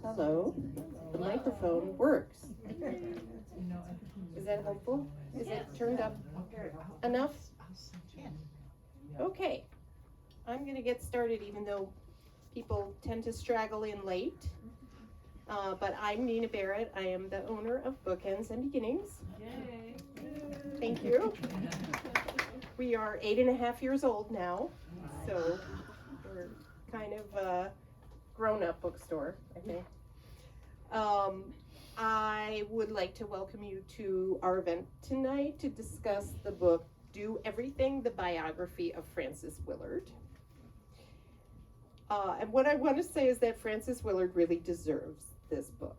Hello. The microphone works. Is that helpful? Is it turned up enough? Okay. I'm going to get started even though people tend to straggle in late. But I'm Nina Barrett. I am the owner of Bookends and Beginnings. Yay. Thank you. We are 8.5 years old now, so we're kind of a grown-up bookstore, I think. I would like to welcome you to our event tonight to discuss the book Do Everything, the Biography of Frances Willard. And what I want to say is that Frances Willard really deserves this book.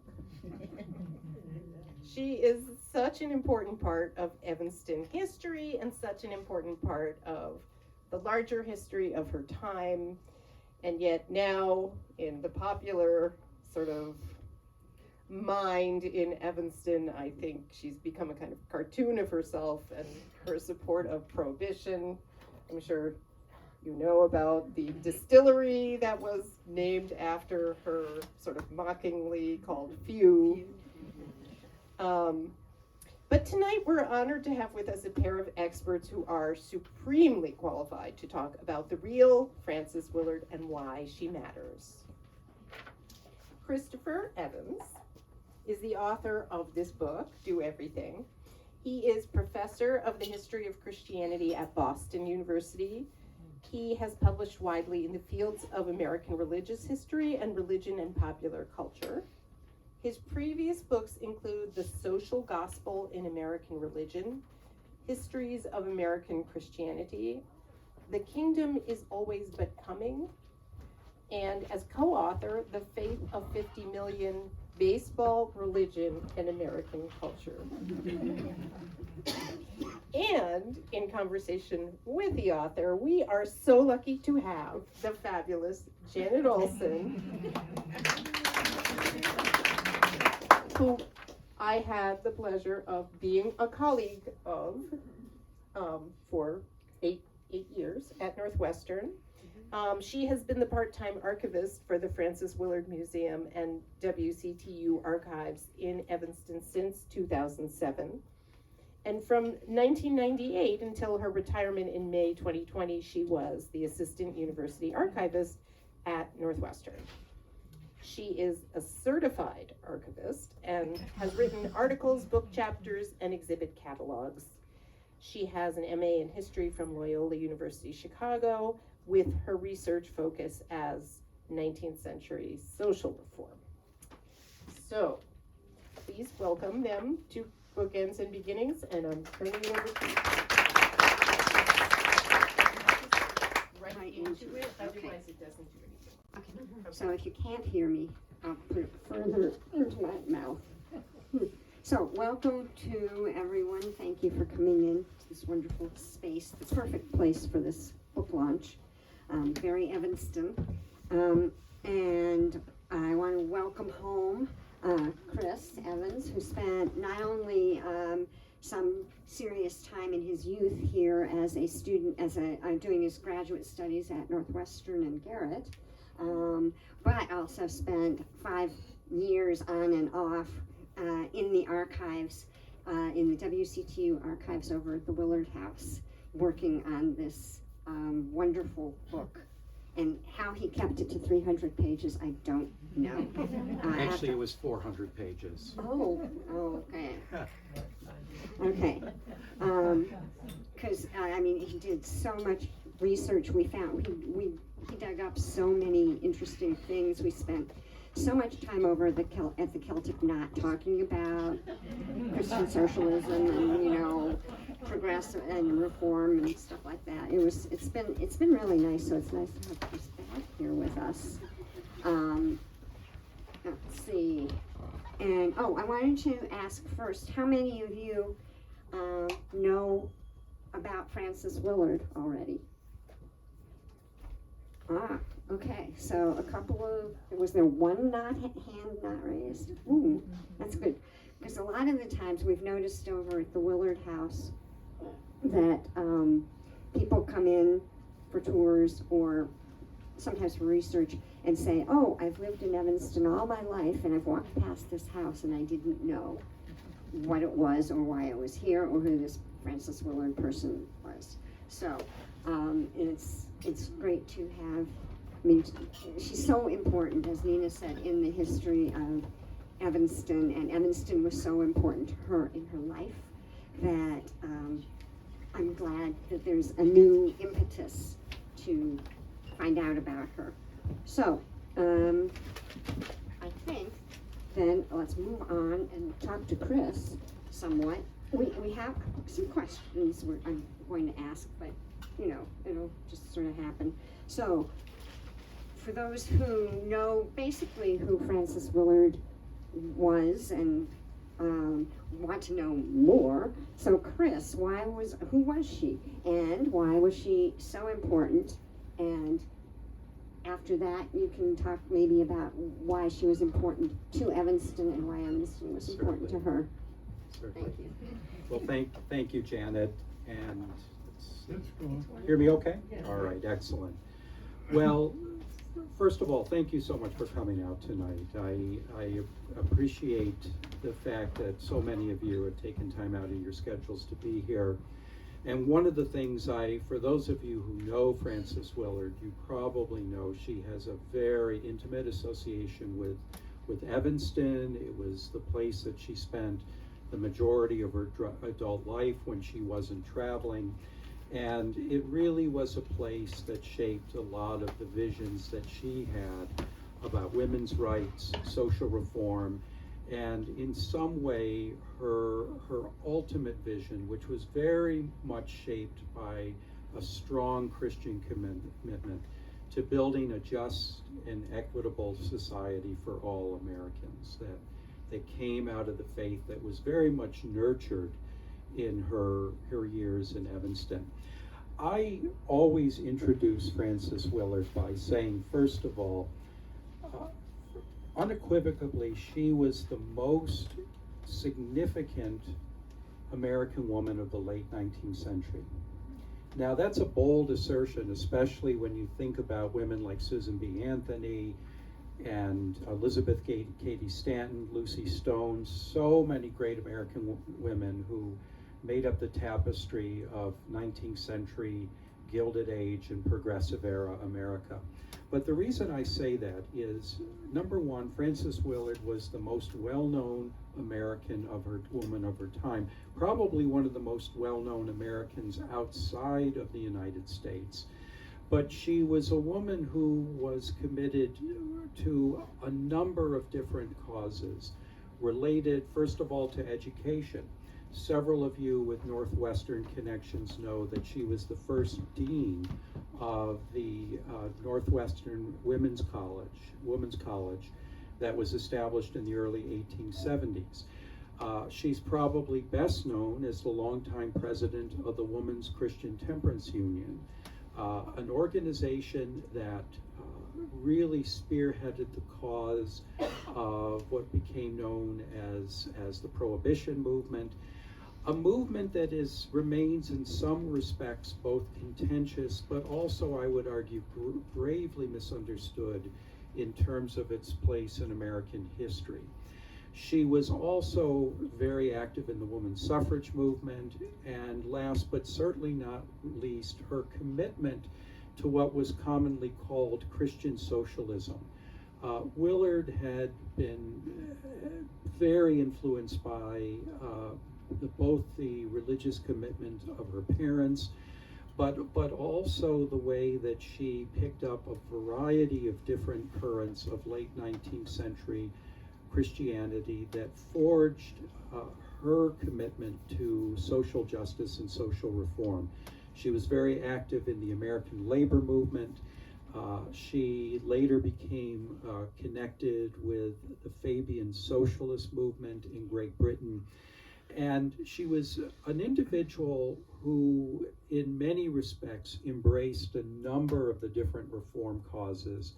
She is such an important part of Evanston history and such an important part of the larger history of her time. And yet now, in the popular sort of mind in Evanston, I think she's become a kind of cartoon of herself and her support of Prohibition. I'm sure you know about the distillery that was named after her, sort of mockingly called Few. But tonight we're honored to have with us a pair of experts who are supremely qualified to talk about the real Frances Willard and why she matters. Christopher Evans is the author of this book, Do Everything. He is professor of the history of Christianity at Boston University. He has published widely in the fields of American religious history and religion and popular culture. His previous books include The Social Gospel in American Religion, Histories of American Christianity, The Kingdom is Always But Coming, and as co-author, The Faith of 50 Million, Baseball, Religion, and American Culture. And in conversation with the author, we are so lucky to have the fabulous Janet Olson, who I had the pleasure of being a colleague of for eight years at Northwestern. She has been the part-time archivist for the Frances Willard Museum and WCTU Archives in Evanston since 2007. And from 1998 until her retirement in May 2020, she was the assistant university archivist at Northwestern. She is a certified archivist and has written articles, book chapters, and exhibit catalogs. She has an MA in history from Loyola University Chicago with her research focus as 19th century social reform. So please welcome them to Bookends and Beginnings, and I'm turning it over to you. Right into it, otherwise it doesn't do anything. Okay. So if you can't hear me, I'll put it further into my mouth. So welcome to everyone. Thank you for coming in to this wonderful space, the perfect place for this book launch. Very Evanston. And I want to welcome home Chris Evans, who spent not only some serious time in his youth here as a student, doing his graduate studies at Northwestern and Garrett, but also spent 5 years on and off in the archives, in the WCTU Archives over at the Willard House, working on this wonderful book. And how he kept it to 300 pages, I don't know. Actually, it was 400 pages. Oh, okay. Okay. Because, I mean, he did so much research. We found, he dug up so many interesting things. We spent so much time over at the Celtic Knot talking about Christian socialism and, you know, progressive and reform and stuff like that. It's been really nice. So it's nice to have Chris back here with us. Let's see. And I wanted to ask first, how many of you know about Frances Willard already? Okay, so a couple of, was there one hand not raised? Ooh, that's good. Because a lot of the times we've noticed over at the Willard House that people come in for tours or sometimes for research, and say, oh, I've lived in Evanston all my life and I've walked past this house and I didn't know what it was or why it was here or who this Frances Willard person was. So it's great to have, I mean, she's so important, as Nina said, in the history of Evanston, and Evanston was so important to her in her life that I'm glad that there's a new impetus to find out about her. So, I think then let's move on and talk to Chris somewhat. We have some questions I'm going to ask, but you know, it'll just sort of happen. So, for those who know basically who Frances Willard was and want to know more, so Chris, who was she, and why was she so important? And after that, you can talk maybe about why she was important to Evanston and why Evanston was important to her. Certainly. Thank you. Well, thank you, Janet, and That's cool. hear me okay? All right, excellent. Well, first of all, thank you so much for coming out tonight. I appreciate the fact that so many of you have taken time out of your schedules to be here. And one of the things for those of you who know Frances Willard, you probably know she has a very intimate association with Evanston. It was the place that she spent the majority of her adult life when she wasn't traveling. And it really was a place that shaped a lot of the visions that she had about women's rights, social reform, and in some way her ultimate vision, which was very much shaped by a strong Christian commitment to building a just and equitable society for all Americans, that came out of the faith that was very much nurtured in her years in Evanston. I always introduce Frances Willard by saying, first of all, unequivocally, she was the most significant American woman of the late 19th century. Now, that's a bold assertion, especially when you think about women like Susan B. Anthony and Elizabeth Cady Stanton, Lucy Stone, so many great American women who made up the tapestry of 19th century, Gilded Age, and Progressive era America. But the reason I say that is, number one, Frances Willard was the most well-known woman of her time, probably one of the most well-known Americans outside of the United States. But she was a woman who was committed to a number of different causes related, first of all, to education. Several of you with Northwestern connections know that she was the first dean of the Northwestern Women's College that was established in the early 1870s. She's probably best known as the longtime president of the Women's Christian Temperance Union, an organization that really spearheaded the cause of what became known as the Prohibition movement, a movement that remains in some respects both contentious, but also, I would argue, gravely misunderstood in terms of its place in American history. She was also very active in the women's suffrage movement, and last but certainly not least, her commitment to what was commonly called Christian socialism. Willard had been very influenced by both the religious commitment of her parents, but also the way that she picked up a variety of different currents of late 19th century Christianity that forged her commitment to social justice and social reform. She was very active in the American labor movement. She later became connected with the Fabian socialist movement in Great Britain. And she was an individual who, in many respects, embraced a number of the different reform causes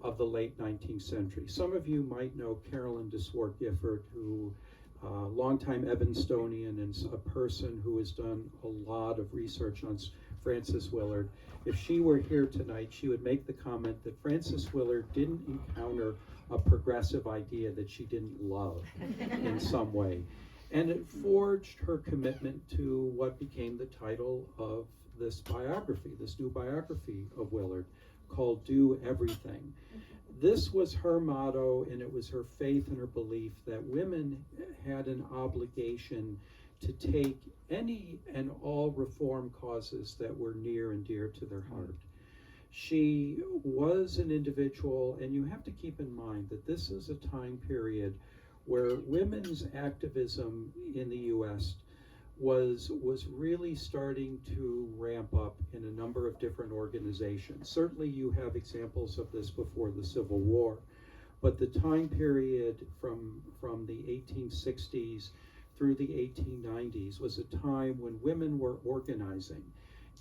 of the late 19th century. Some of you might know Carolyn de Swart Gifford, who longtime Evanstonian and a person who has done a lot of research on Frances Willard. If she were here tonight, she would make the comment that Frances Willard didn't encounter a progressive idea that she didn't love in some way. And it forged her commitment to what became the title of this biography, this new biography of Willard, called Do Everything. This was her motto, and it was her faith and her belief that women had an obligation to take any and all reform causes that were near and dear to their heart. She was an individual, and you have to keep in mind that this is a time period where women's activism in the U.S. was really starting to ramp up in a number of different organizations. Certainly you have examples of this before the Civil War, but the time period from the 1860s through the 1890s was a time when women were organizing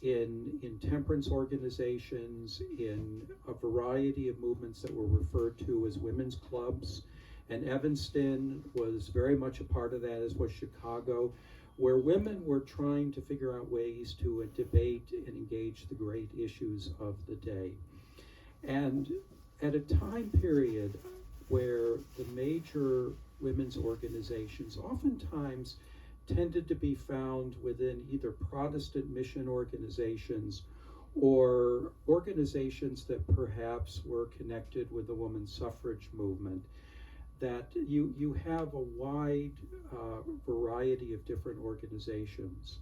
in temperance organizations, in a variety of movements that were referred to as women's clubs. And Evanston was very much a part of that, as was Chicago, where women were trying to figure out ways to debate and engage the great issues of the day. And at a time period where the major women's organizations oftentimes tended to be found within either Protestant mission organizations or organizations that perhaps were connected with the women's suffrage movement, that you have a wide variety of different organizations.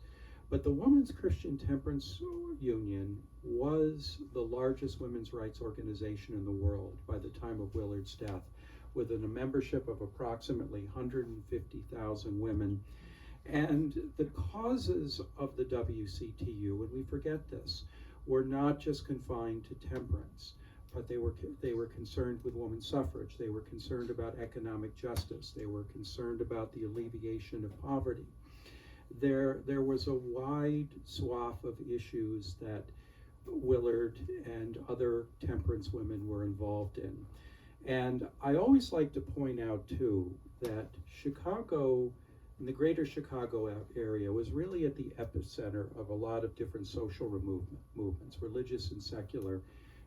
But the Women's Christian Temperance Union was the largest women's rights organization in the world by the time of Willard's death, with a membership of approximately 150,000 women. And the causes of the WCTU, and we forget this, were not just confined to temperance, but they were concerned with women's suffrage. They were concerned about economic justice. They were concerned about the alleviation of poverty. There was a wide swath of issues that Willard and other temperance women were involved in. And I always like to point out, too, that Chicago, and the greater Chicago area, was really at the epicenter of a lot of different social movements, religious and secular,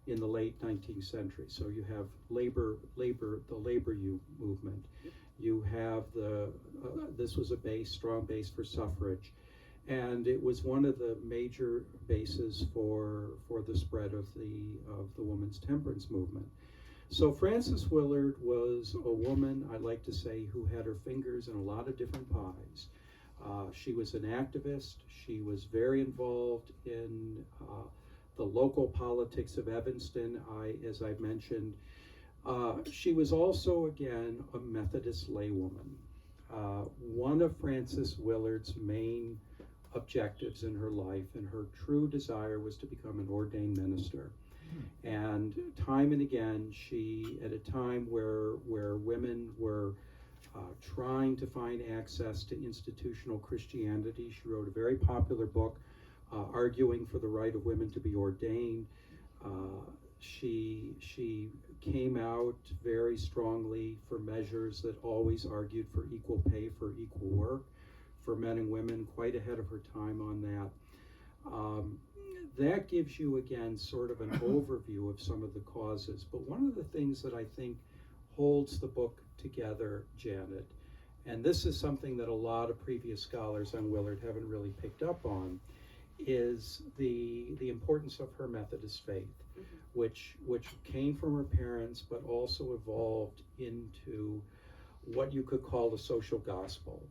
in the late 19th century. So you have the labor movement. You have this was a strong base for suffrage, and it was one of the major bases for the spread of the women's temperance movement. So Frances Willard was a woman, I like to say, who had her fingers in a lot of different pies. She was an activist. She was very involved in the local politics of Evanston, as I mentioned. She was also, again, a Methodist laywoman. One of Frances Willard's main objectives in her life and her true desire was to become an ordained minister. And time and again, she, at a time where women were trying to find access to institutional Christianity, she wrote a very popular book arguing for the right of women to be ordained. She came out very strongly for measures that always argued for equal pay for equal work for men and women, quite ahead of her time on that. That gives you, again, sort of an overview of some of the causes. But one of the things that I think holds the book together, Janet, and this is something that a lot of previous scholars on Willard haven't really picked up on, is the importance of her Methodist faith, which came from her parents, but also evolved into what you could call the social gospel.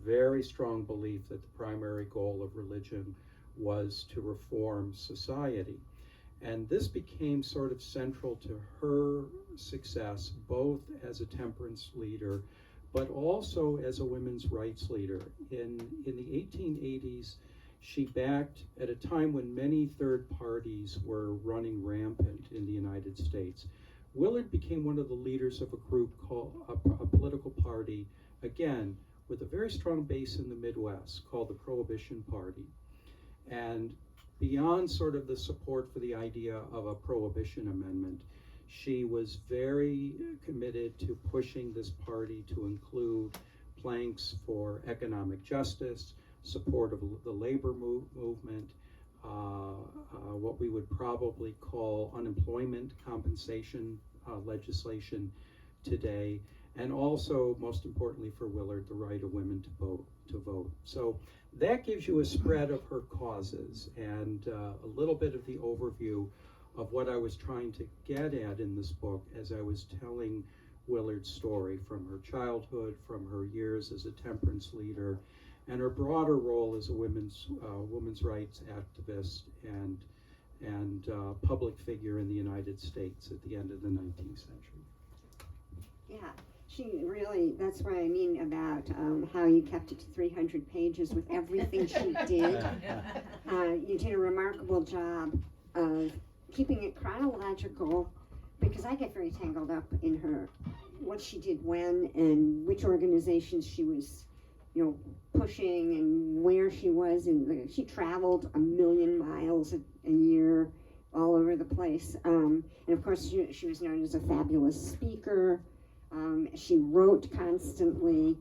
Very strong belief that the primary goal of religion was to reform society. And this became sort of central to her success, both as a temperance leader, but also as a women's rights leader. In the 1880s, she backed, at a time when many third parties were running rampant in the United States, Willard became one of the leaders of a group called a political party, again, with a very strong base in the Midwest, called the Prohibition Party. And beyond sort of the support for the idea of a prohibition amendment, she was very committed to pushing this party to include planks for economic justice, support of the labor movement, what we would probably call unemployment compensation legislation today, and also, most importantly for Willard, the right of women to vote. So that gives you a spread of her causes and a little bit of the overview of what I was trying to get at in this book as I was telling Willard's story, from her childhood, from her years as a temperance leader, and her broader role as a women's rights activist and public figure in the United States at the end of the 19th century. Yeah, she really, that's what I mean about how you kept it to 300 pages with everything she did. You did a remarkable job of keeping it chronological, because I get very tangled up in her, what she did when and which organizations she was, pushing and where she was. She traveled 1,000,000 miles a year all over the place. And of course, she was known as a fabulous speaker. She wrote constantly,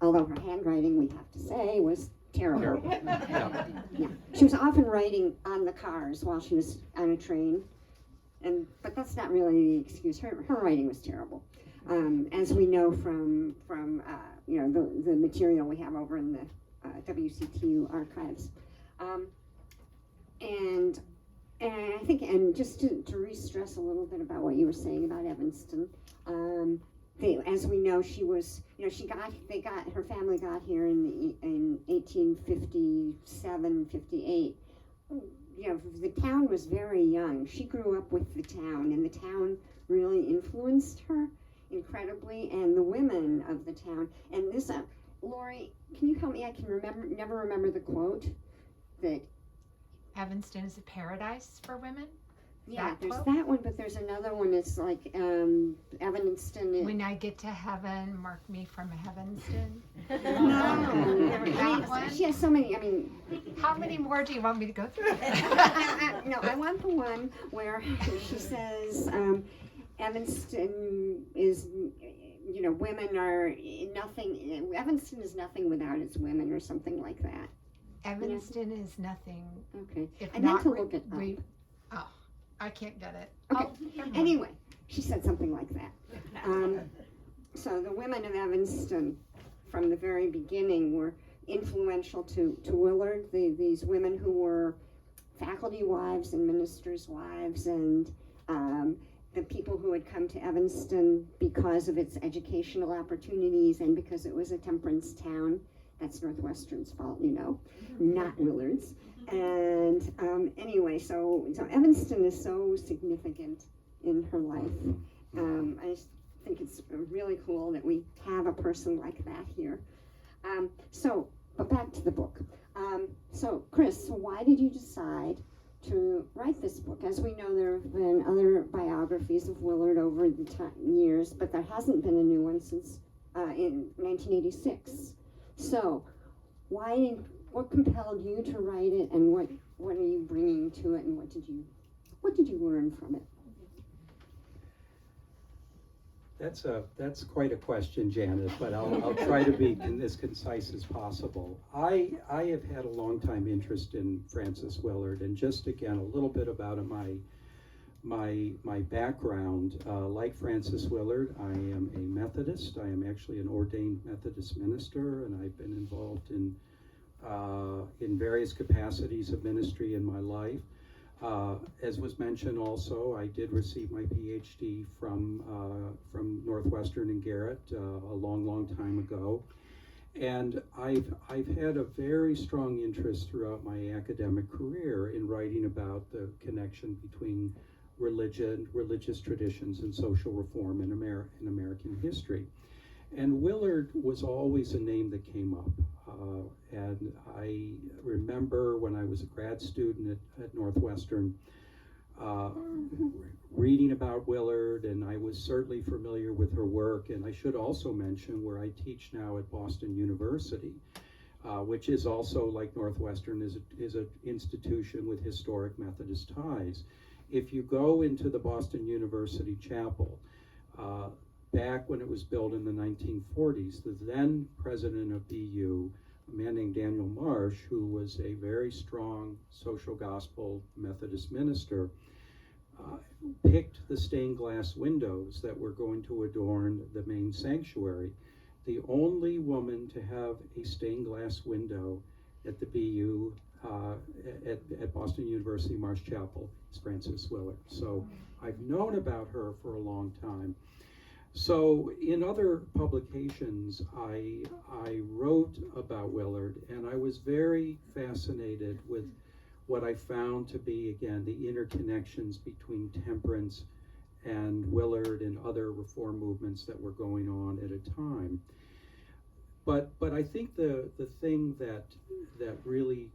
although her handwriting, we have to say, was terrible. Yeah. She was often writing on the cars while she was on a train, but that's not really the excuse. Her writing was terrible, as we know from the material we have over in the WCTU Archives, and I think, and just to re-stress a little bit about what you were saying about Evanston. As we know, she was, her family got here in 1857, 58. The town was very young. She grew up with the town, and the town really influenced her incredibly, and the women of the town. And this, Lori, can you help me? I can never remember the quote that. Evanston is a paradise for women. Yeah, there's that one, but there's another one. It's like Evanston. When I get to heaven, mark me from Evanston. No, she has so many. How many more do you want me to go through? No, I want the one where she says Evanston is, women are nothing. Evanston is nothing without its women, or something like that. Evanston is nothing. Okay, If I meant not, to look it up. I can't get it. Okay. Anyway, she said something like that. So the women of Evanston, from the very beginning, were influential to Willard. These women who were faculty wives and ministers' wives, and the people who had come to Evanston because of its educational opportunities and because it was a temperance town. That's Northwestern's fault, not Willard's. And anyway, so Evanston is so significant in her life. I just think it's really cool that we have a person like that here. But back to the book. So Chris, why did you decide to write this book? As we know, there have been other biographies of Willard over the years, but there hasn't been a new one since in 1986. So, what compelled you to write it, and what are you bringing to it, and what did you learn from it? That's quite a question, Janet, but I'll try to be as concise as possible. I have had a long time interest in Frances Willard, and just again a little bit about my background. Like Frances Willard, I am a Methodist. I am actually an ordained Methodist minister, and I've been involved in various capacities of ministry in my life. As was mentioned also, I did receive my PhD from Northwestern and Garrett a long time ago. And I've had a very strong interest throughout my academic career in writing about the connection between religion, religious traditions, and social reform in American history. And Willard was always a name that came up. And I remember when I was a grad student at Northwestern, reading about Willard, and I was certainly familiar with her work. And I should also mention where I teach now at Boston University, which is also, like Northwestern, is an institution with historic Methodist ties. If you go into the Boston University chapel, back when it was built in the 1940s, the then president of BU a man named Daniel Marsh, who was a very strong social gospel Methodist minister, picked the stained glass windows that were going to adorn the main sanctuary. The only woman to have a stained glass window at the BU at Boston University Marsh Chapel is Frances Willard. So I've known about her for a long time. So in other publications, I wrote about Willard, and I was very fascinated with what I found to be, again, the interconnections between temperance and Willard and other reform movements that were going on at a time. But I think the thing that really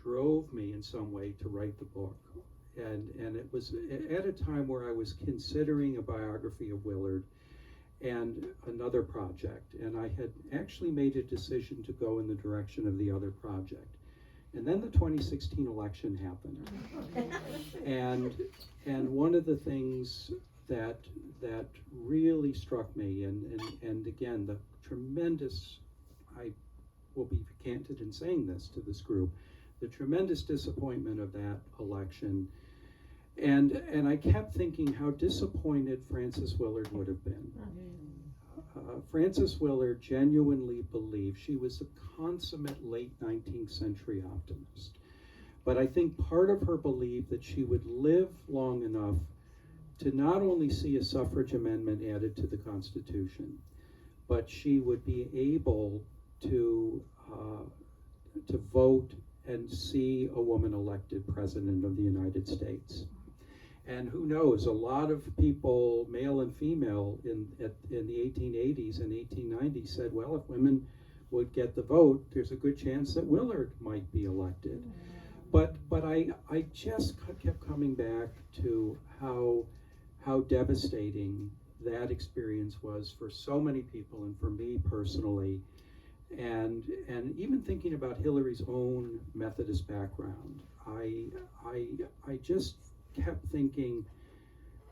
drove me in some way to write the book, and it was at a time where I was considering a biography of Willard and another project, and I had actually made a decision to go in the direction of the other project. And then the 2016 election happened. and one of the things that really struck me, and again, the tremendous, I will be candid in saying this to this group, the tremendous disappointment of that election. And I kept thinking how disappointed Frances Willard would have been. Frances Willard genuinely believed, she was a consummate late 19th century optimist. But I think part of her belief that she would live long enough to not only see a suffrage amendment added to the Constitution, but she would be able to vote and see a woman elected president of the United States. And who knows, a lot of people, male and female, in the 1880s and 1890s said, well, if women would get the vote, there's a good chance that Willard might be elected. But I just kept coming back to how devastating that experience was for so many people and for me personally. And even thinking about Hillary's own Methodist background, I just kept thinking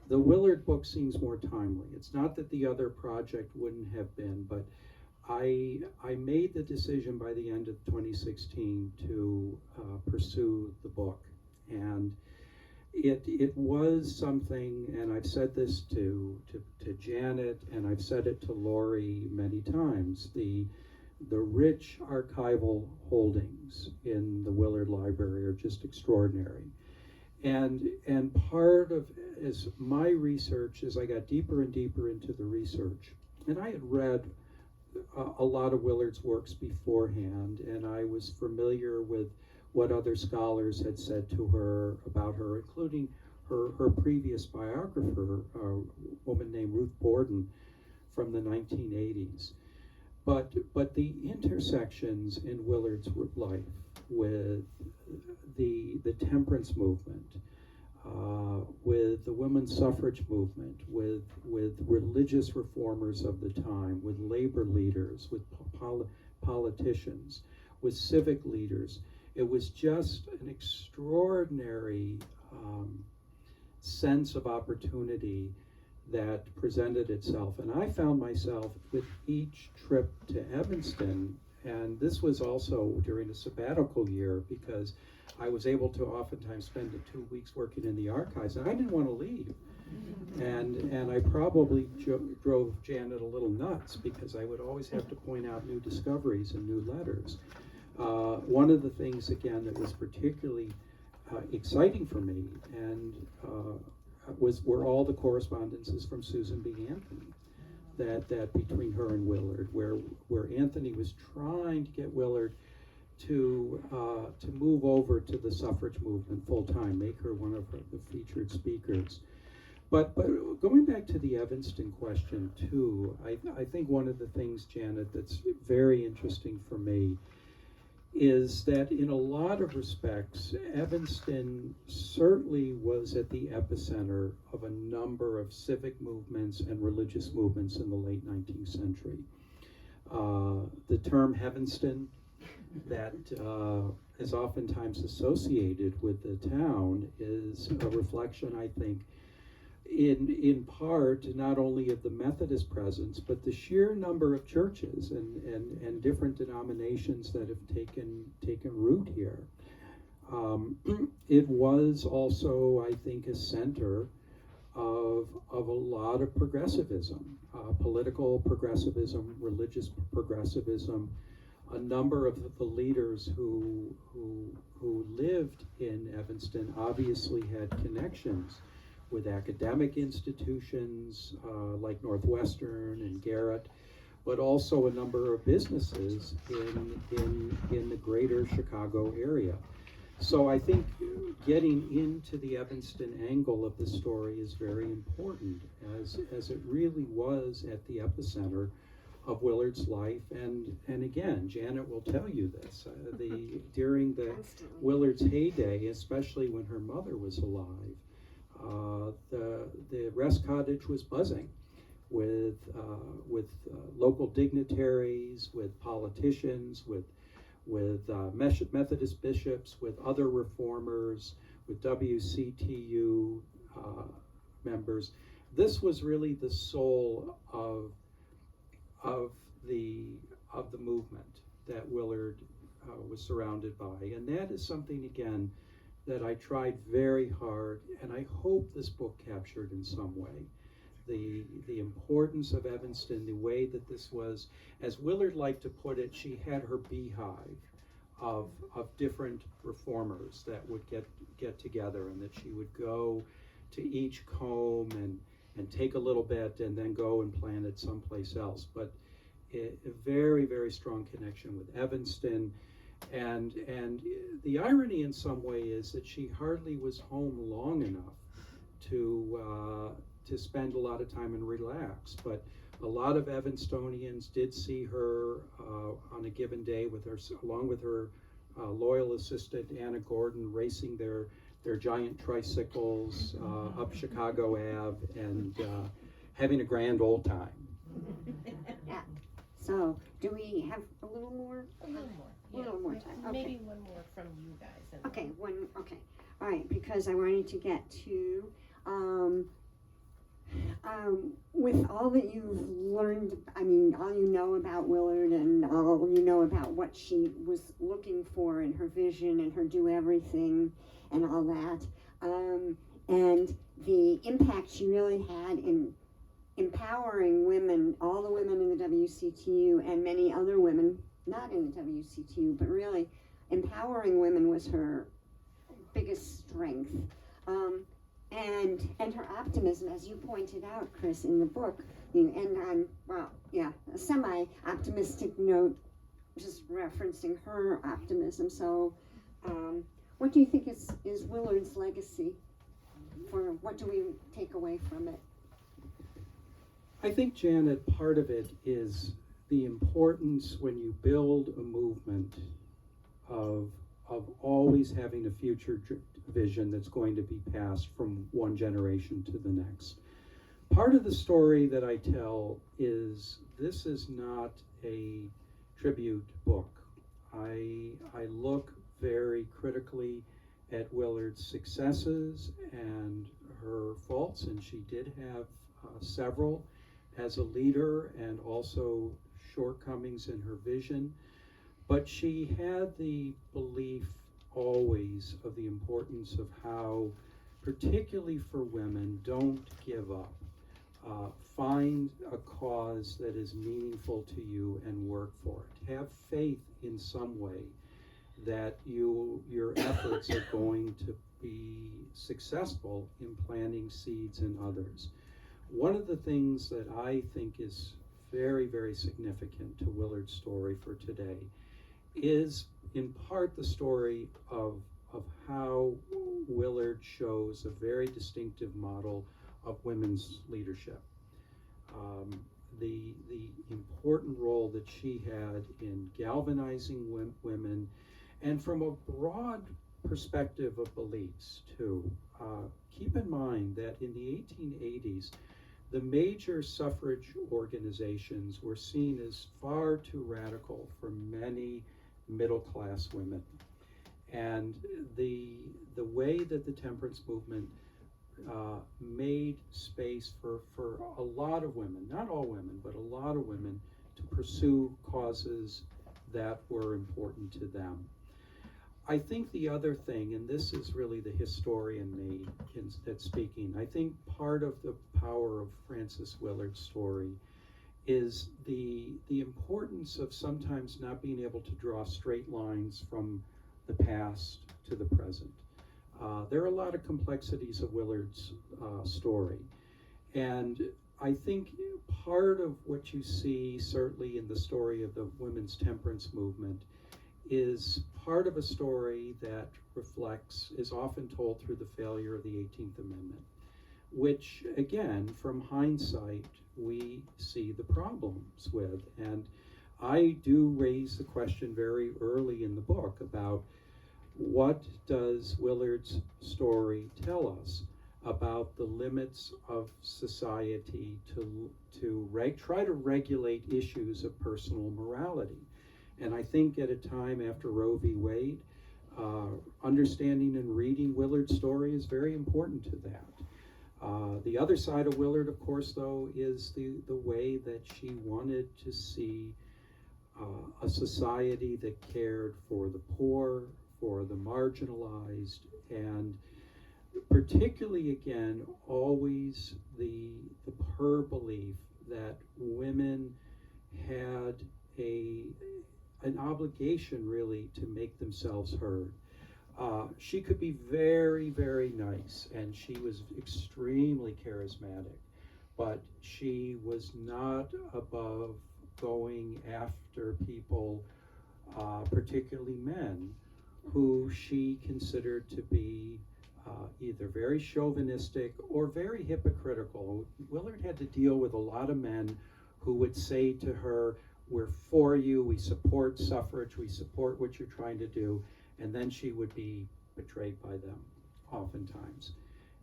the Willard book seems more timely. It's not that the other project wouldn't have been, but I made the decision by the end of 2016 to pursue the book. And it was something, and I've said this to Janet, and I've said it to Lori many times, the rich archival holdings in the Willard Library are just extraordinary. And part of as my research, as I got deeper and deeper into the research, and I had read a lot of Willard's works beforehand, and I was familiar with what other scholars had said to her about her, including her previous biographer, a woman named Ruth Borden from the 1980s. But the intersections in Willard's life with the temperance movement, with the women's suffrage movement, with religious reformers of the time, with labor leaders, with politicians, with civic leaders. It was just an extraordinary sense of opportunity that presented itself. And I found myself with each trip to Evanston, and this was also during a sabbatical year because I was able to oftentimes spend the 2 weeks working in the archives, and I didn't want to leave. And I probably drove Janet a little nuts because I would always have to point out new discoveries and new letters. One of the things, again, that was particularly exciting for me and were all the correspondences from Susan B. Anthony that between her and Willard, where Anthony was trying to get Willard to move over to the suffrage movement full time, make her one of the featured speakers. But going back to the Evanston question too, I think one of the things, Janet, that's very interesting for me is that in a lot of respects, Evanston certainly was at the epicenter of a number of civic movements and religious movements in the late 19th century. The term Heavenston that is oftentimes associated with the town is a reflection, I think, in part not only of the Methodist presence, but the sheer number of churches and different denominations that have taken root here. It was also, I think, a center of a lot of progressivism, political progressivism, religious progressivism. A number of the leaders who lived in Evanston obviously had connections with academic institutions like Northwestern and Garrett, but also a number of businesses in the greater Chicago area. So I think getting into the Evanston angle of the story is very important, as it really was at the epicenter of Willard's life. And again, Janet will tell you this, during Willard's heyday, especially when her mother was alive, the rest cottage was buzzing with local dignitaries, with politicians, with Methodist bishops, with other reformers, with WCTU members. This was really the soul of the movement that Willard was surrounded by, and that is something, again, that I tried very hard, and I hope this book captured in some way. The importance of Evanston, the way that this was, as Willard liked to put it, she had her beehive of different reformers that would get together, and that she would go to each comb and take a little bit and then go and plant it someplace else. But a very, very strong connection with Evanston. And the irony in some way is that she hardly was home long enough to spend a lot of time and relax. But a lot of Evanstonians did see her on a given day along with her loyal assistant Anna Gordon, racing their giant tricycles up Chicago Ave and having a grand old time. Yeah. So, do we have a little more? A little more. A little more time. Okay. Maybe one more from you guys. And Okay, okay. All right, because I wanted to get to, with all that you've learned, I mean, all you know about Willard and all you know about what she was looking for in her vision and her do everything and all that, and the impact she really had in empowering women, all the women in the WCTU and many other women, not in the WCTU, but really empowering women was her biggest strength. And her optimism, as you pointed out, Chris, in the book, you end on, a semi-optimistic note, just referencing her optimism. So, what do you think is Willard's legacy? What do we take away from it? I think, Janet, part of it is the importance when you build a movement of always having a future vision that's going to be passed from one generation to the next. Part of the story that I tell is this is not a tribute book. I look very critically at Willard's successes and her faults, and she did have several as a leader, and also shortcomings in her vision. But she had the belief always of the importance of how, particularly for women, don't give up. Find a cause that is meaningful to you and work for it. Have faith in some way that your efforts are going to be successful in planting seeds in others. One of the things that I think is very, very significant to Willard's story for today is in part the story of how Willard shows a very distinctive model of women's leadership. The important role that she had in galvanizing women, and from a broad perspective of beliefs too. Keep in mind that in the 1880s, the major suffrage organizations were seen as far too radical for many middle-class women. And the way that the temperance movement made space for a lot of women, not all women, but a lot of women, to pursue causes that were important to them. I think the other thing, and this is really the historian me that's speaking, I think part of the power of Frances Willard's story is the importance of sometimes not being able to draw straight lines from the past to the present. There are a lot of complexities of Willard's story, and I think part of what you see certainly in the story of the women's temperance movement is part of a story that is often told through the failure of the 18th Amendment, which again, from hindsight, we see the problems with. And I do raise the question very early in the book about what does Willard's story tell us about the limits of society to try to regulate issues of personal morality. And I think at a time after Roe v. Wade, understanding and reading Willard's story is very important to that. The other side of Willard, of course, though, is the way that she wanted to see a society that cared for the poor, for the marginalized, and particularly, again, always her belief that women had an obligation really to make themselves heard. She could be very, very nice, and she was extremely charismatic, but she was not above going after people, particularly men, who she considered to be either very chauvinistic or very hypocritical. Willard had to deal with a lot of men who would say to her, "We're for you, we support suffrage, we support what you're trying to do," and then she would be betrayed by them, oftentimes.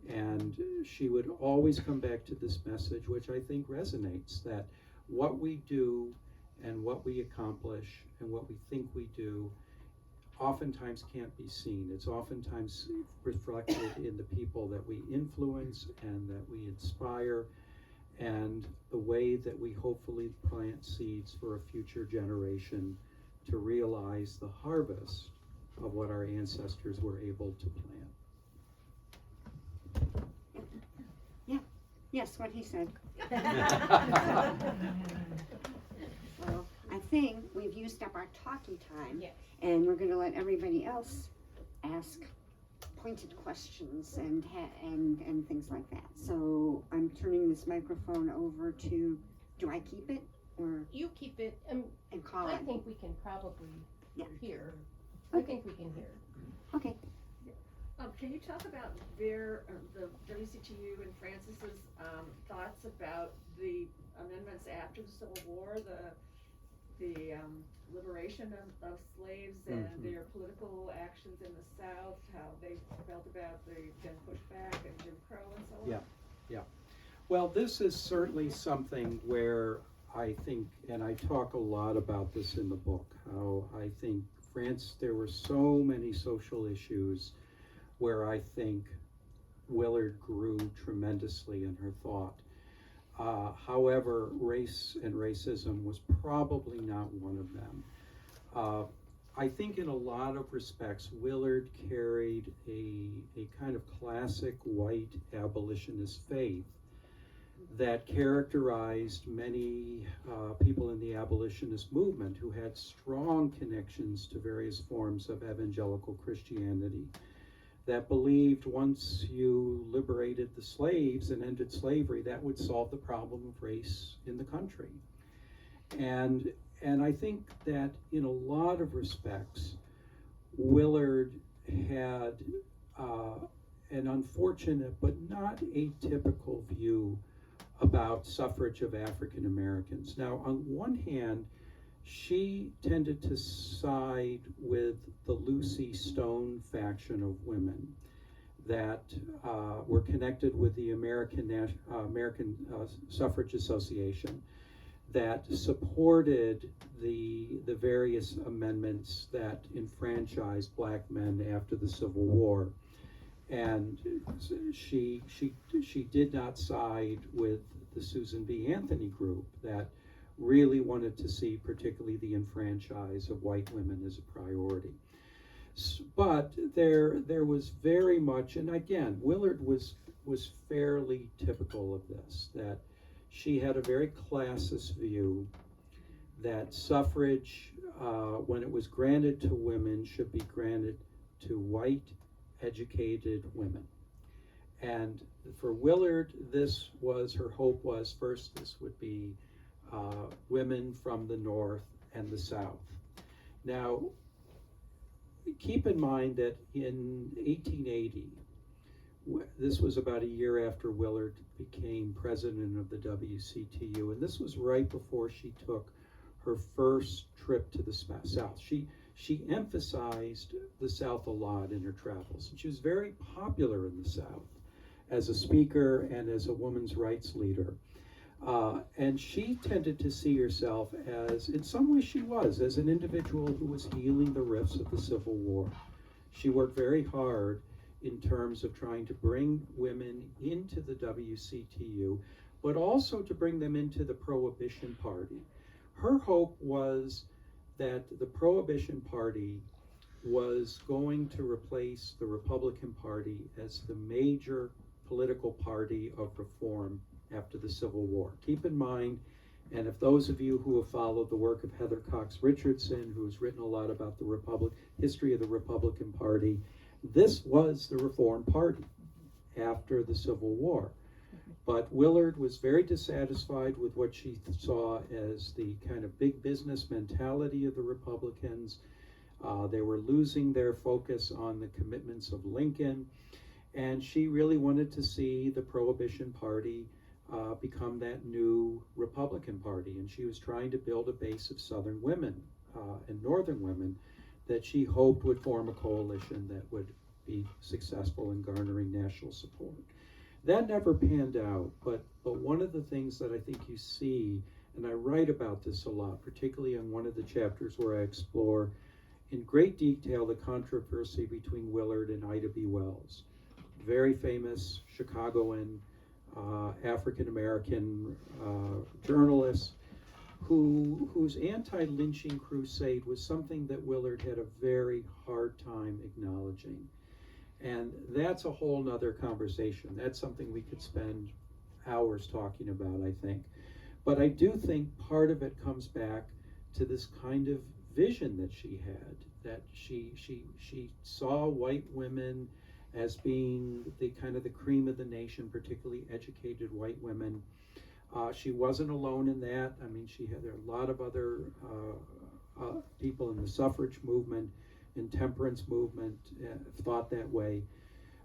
And she would always come back to this message, which I think resonates, that what we do and what we accomplish and what we think we do oftentimes can't be seen. It's oftentimes reflected in the people that we influence and that we inspire, and the way that we hopefully plant seeds for a future generation to realize the harvest of what our ancestors were able to plant. Yes, what he said. Well, I think we've used up our talking time, Yes. and we're going to let everybody else ask pointed questions and things like that. So I'm turning this microphone over to. Do I keep it or You keep it, and call I it? think we can probably Yeah. hear. I think we can hear. Okay. Can you talk about the WCTU and Frances's thoughts about the amendments after the Civil War, the liberation of slaves and their political actions in the South, how they felt about getting pushed back and Jim Crow and so on? Yeah. Well, this is certainly something where I think, and I talk a lot about this in the book, how I think there were so many social issues where I think Willard grew tremendously in her thought. However, race and racism was probably not one of them. I think in a lot of respects, Willard carried a kind of classic white abolitionist faith that characterized many people in the abolitionist movement who had strong connections to various forms of evangelical Christianity, that believed once you liberated the slaves and ended slavery, that would solve the problem of race in the country. And I think that in a lot of respects, Willard had an unfortunate but not atypical view about suffrage of African Americans. Now, on one hand, she tended to side with the Lucy Stone faction of women that were connected with the American Suffrage Association, that supported the various amendments that enfranchised black men after the Civil War. And she did not side with the Susan B. Anthony group that really wanted to see particularly the enfranchise of white women as a priority. But there was very much, and again, Willard was fairly typical of this, that she had a very classist view that suffrage, when it was granted to women, should be granted to white, educated women. And for Willard, this was, her hope was, first, this would be women from the North and the South. Now, keep in mind that in 1880, this was about a year after Willard became president of the WCTU, and this was right before she took her first trip to the South. She emphasized the South a lot in her travels, and she was very popular in the South as a speaker and as a women's rights leader. And she tended to see herself as, in some ways she was, as an individual who was healing the rifts of the Civil War. She worked very hard in terms of trying to bring women into the WCTU, but also to bring them into the Prohibition Party. Her hope was that the Prohibition Party was going to replace the Republican Party as the major political party of reform after the Civil War. Keep in mind, and if those of you who have followed the work of Heather Cox Richardson, who's written a lot about the history of the Republican Party, this was the Reform Party after the Civil War. But Willard was very dissatisfied with what she saw as the kind of big business mentality of the Republicans. They were losing their focus on the commitments of Lincoln, and she really wanted to see the Prohibition Party become that new Republican Party, and she was trying to build a base of Southern women and Northern women that she hoped would form a coalition that would be successful in garnering national support. That never panned out, but one of the things that I think you see, and I write about this a lot, particularly in one of the chapters where I explore in great detail the controversy between Willard and Ida B. Wells, very famous Chicagoan African-American journalist whose anti-lynching crusade was something that Willard had a very hard time acknowledging. And that's a whole nother conversation. That's something we could spend hours talking about, I think. But I do think part of it comes back to this kind of vision that she had, that she saw white women as being the kind of the cream of the nation, particularly educated white women. She wasn't alone in that. I mean, there are a lot of other people in the suffrage movement and temperance movement thought that way.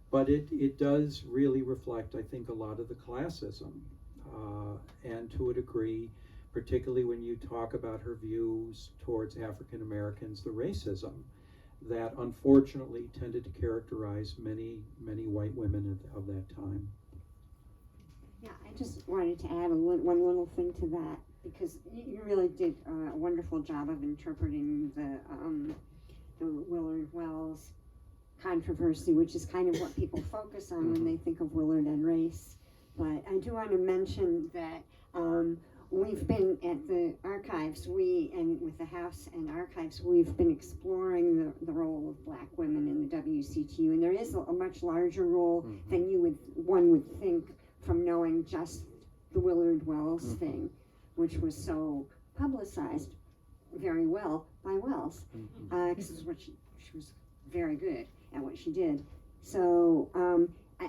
But it does really reflect, I think, a lot of the classism. And to a degree, particularly when you talk about her views towards African Americans, the racism that unfortunately tended to characterize many white women of that time. Yeah, I just wanted to add one little thing to that, because you really did a wonderful job of interpreting the Willard Wells controversy, which is kind of what people focus on when they think of Willard and race. But I do want to mention that we've been at the archives, and with the House and Archives, we've been exploring the role of Black women in the WCTU, and there is a much larger role than one would think from knowing just the Willard Wells thing, which was so publicized very well by Wells, because she was very good at what she did. So,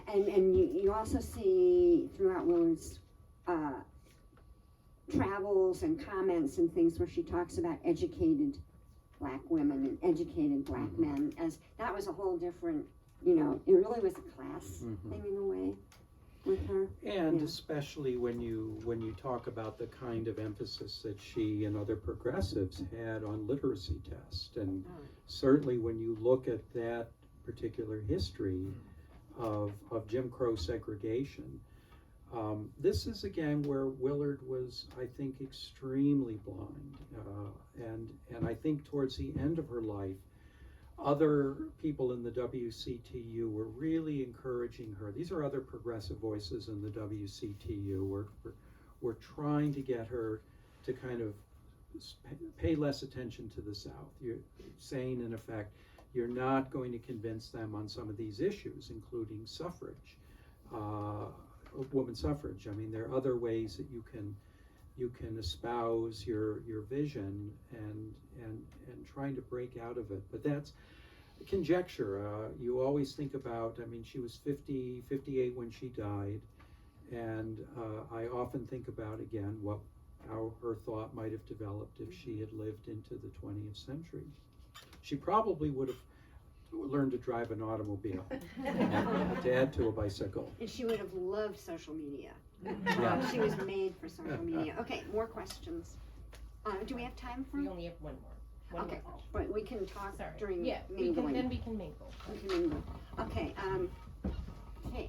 and you also see throughout Willard's travels and comments and things where she talks about educated Black women and educated Black men, as that was a whole different, it really was a class thing in a way with her. And especially when you talk about the kind of emphasis that she and other progressives had on literacy tests, and certainly when you look at that particular history of Jim Crow segregation, this is again where Willard was, I think, extremely blind, and I think towards the end of her life, Other people in the WCTU were really encouraging her. These are other progressive voices in the WCTU. We're trying to get her to kind of pay less attention to the South. You're saying, in effect, you're not going to convince them on some of these issues, including suffrage, women's suffrage. I mean, there are other ways that you can espouse your vision and trying to break out of it. But that's conjecture. You always think about, I mean, she was 58 when she died, and I often think about, again, how her thought might have developed if she had lived into the 20th century. She probably would have learned to drive an automobile to add to a bicycle. And she would have loved social media. Yeah. She was made for social media. Okay, more questions. Do we have time for? We only have one more. Okay, but we can talk Sorry. during Yeah, mingling. we can mingle. We can mingle. Okay, hey,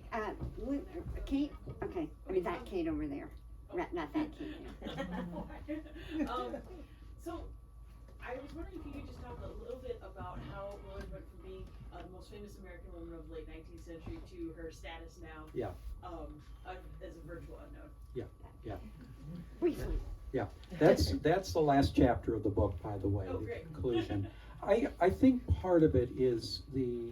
Kate, okay, or that Kate over there. Not that Kate. So, I was wondering if you could just talk a little bit about how Willard went from being the most famous American woman of the late 19th century to her status now. Yeah. As a virtual unknown. Yeah. Briefly. Yeah, that's the last chapter of the book, by the way, Oh, the great. conclusion. I think part of it is the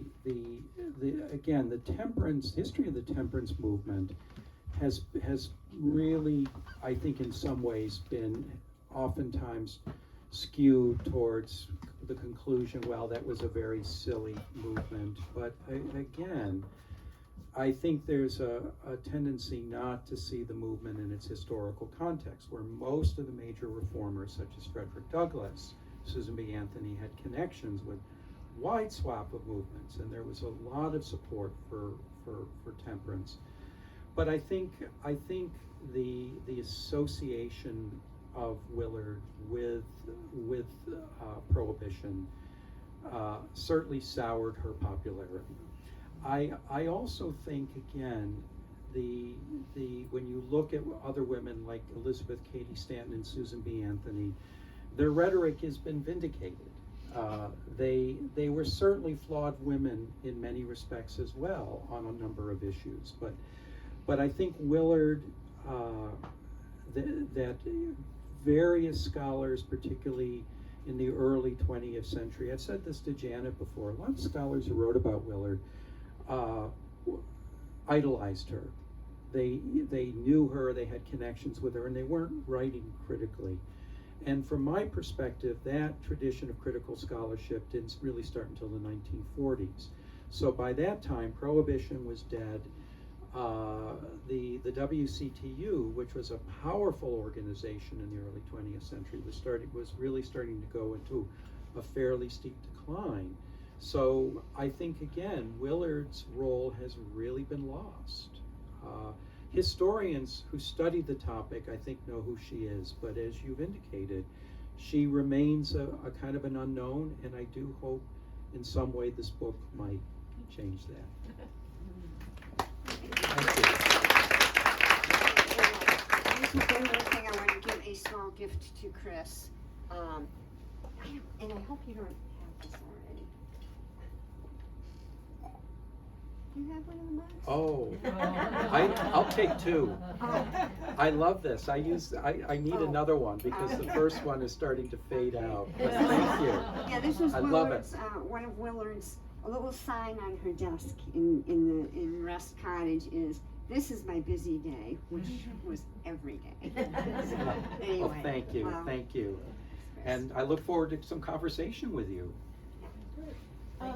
again, the temperance history of the temperance movement has really, I think, in some ways been oftentimes skewed towards the conclusion, well, that was a very silly movement. But again, I think there's a tendency not to see the movement in its historical context, where most of the major reformers, such as Frederick Douglass, Susan B. Anthony, had connections with wide swath of movements, and there was a lot of support for temperance. But I think the association of Willard with prohibition certainly soured her popularity. I also think, again, when you look at other women like Elizabeth Cady Stanton and Susan B. Anthony, their rhetoric has been vindicated. They were certainly flawed women in many respects as well on a number of issues, but I think Willard, that various scholars, particularly in the early 20th century, I've said this to Janet before, a lot of scholars who wrote about Willard idolized her. They knew her, they had connections with her, and they weren't writing critically. And from my perspective, that tradition of critical scholarship didn't really start until the 1940s. So by that time, prohibition was dead. The WCTU, which was a powerful organization in the early 20th century, was really starting to go into a fairly steep decline. So I think, again, Willard's role has really been lost. Historians who study the topic, I think, know who she is, but as you've indicated, she remains a kind of an unknown, and I do hope in some way this book might change that. Thank you. One more thing, I want to give a small gift to Chris. And I hope you don't have this already. Do you have one of the mugs? Oh, I'll take two. I love this. I need another one because the first one is starting to fade out. But thank you. Yeah, this is I love it. Willard's, one of Willard's, a little sign on her desk in Rest Cottage is, "This is my busy day," which was every day. Anyway, Well, thank you, well, thank you. Chris. And I look forward to some conversation with you.